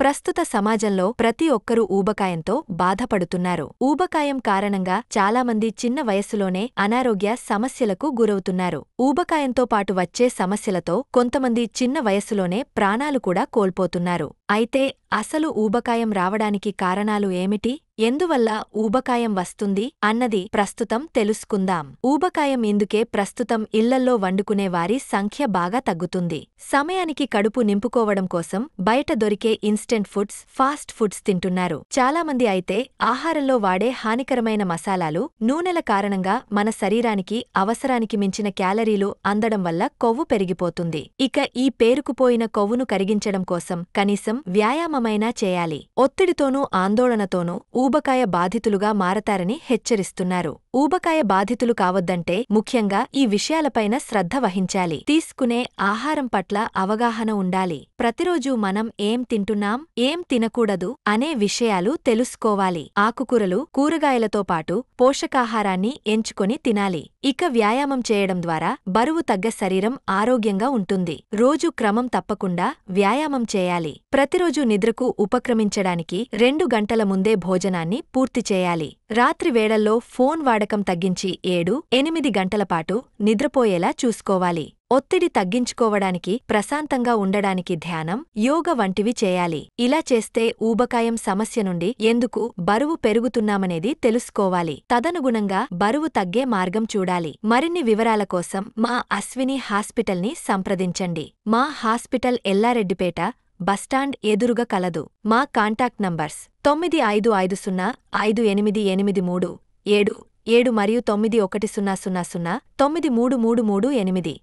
ప్రస్తుత సమాజంలో ప్రతి ఒక్కరూ ఊబకాయంతో బాధపడుతున్నారు. ఊబకాయం కారణంగా చాలామంది చిన్న వయస్సులోనే అనారోగ్య సమస్యలకు గురవుతున్నారు. ఊబకాయంతో పాటు వచ్చే సమస్యలతో కొంతమంది చిన్న వయస్సులోనే ప్రాణాలు కూడా కోల్పోతున్నారు. అయితే అసలు ఊబకాయం రావడానికి కారణాలు ఏమిటి? ఎందువల్ల ఊబకాయం వస్తుంది అన్నది ప్రస్తుతం తెలుసుకుందాం. ఊబకాయం ఇందుకే ప్రస్తుతం ఇళ్లల్లో వండుకునే వారి సంఖ్య బాగా తగ్గుతుంది. సమయానికి కడుపు నింపుకోవడం కోసం బయట దొరికే ఇన్స్టెంట్ ఫుడ్స్, ఫాస్ట్ ఫుడ్స్ తింటున్నారు. చాలామంది అయితే ఆహారంలో వాడే హానికరమైన మసాలాలు, నూనెల కారణంగా మన శరీరానికి అవసరానికి మించిన క్యాలరీలు అందడం వల్ల కొవ్వు పెరిగిపోతుంది. ఇక ఈ పేరుకుపోయిన కొవ్వును కరిగించడం కోసం కనీసం వ్యాయామమైనా చేయాలి. ఒత్తిడితోనూ ఆందోళనతోనూ ఊబకాయ బాధితులుగా మారతారని హెచ్చరిస్తున్నారు. ఊబకాయ బాధితులు కావద్దంటే ముఖ్యంగా ఈ విషయాలపైన శ్రద్ధ వహించాలి. తీసుకునే ఆహారం పట్ల అవగాహన ఉండాలి. ప్రతిరోజూ మనం ఏం తింటున్నాం, ఏం తినకూడదు అనే విషయాలు తెలుసుకోవాలి. ఆకుకూరలు, కూరగాయలతో పాటు పోషకాహారాన్ని ఎంచుకొని తినాలి. ఇక వ్యాయామం చేయడం ద్వారా బరువు తగ్గ శరీరం ఆరోగ్యంగా ఉంటుంది. రోజు క్రమం తప్పకుండా వ్యాయామం చేయాలి. ప్రతిరోజు నిద్రకు ఉపక్రమించడానికి 2 గంటల ముందే భోజనాన్ని పూర్తి చేయాలి. రాత్రి వేళల్లో ఫోన్ వాడకం తగ్గించి 7-8 గంటలపాటు నిద్రపోయేలా చూసుకోవాలి. ఒత్తిడి తగ్గించుకోవడానికి, ప్రశాంతంగా ఉండడానికి ధ్యానం, యోగ వంటివి చేయాలి. ఇలా చేస్తే ఊబకాయం సమస్య నుండి ఎందుకు బరువు పెరుగుతున్నామనేది తెలుసుకోవాలి. తదనుగుణంగా బరువు తగ్గే మార్గం చూడాలి. మరిన్ని వివరాల కోసం మా అశ్విని హాస్పిటల్ని సంప్రదించండి. మా హాస్పిటల్ ఎల్లారెడ్డిపేట బస్టాండ్ ఎదురుగా కలదు. మా కాంటాక్ట్ నంబర్స్ 95505883 77 మరియు 9100093338.